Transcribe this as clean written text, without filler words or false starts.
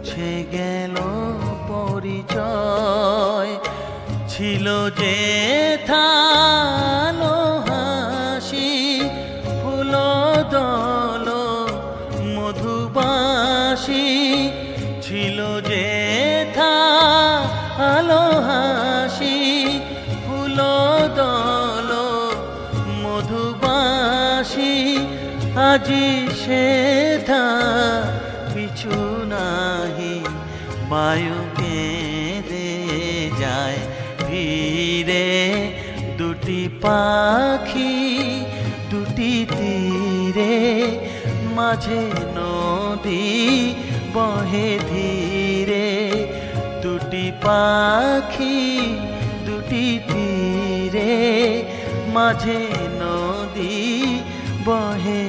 মুছে গেল পরিচয় ছিল যে থালো হাসি ফুল দল মধুবাসী ছিল যে থালো হাসি ফুল দল মধুবাসী আজি সে থা পিছু নাহি বায়ু কেঁদে যায় ধীরে দুটি পাখি দুটি তীরে মাঝে নদী বহে ধীরে দুটি পাখি দুটি তীরে মাঝে নদী বহে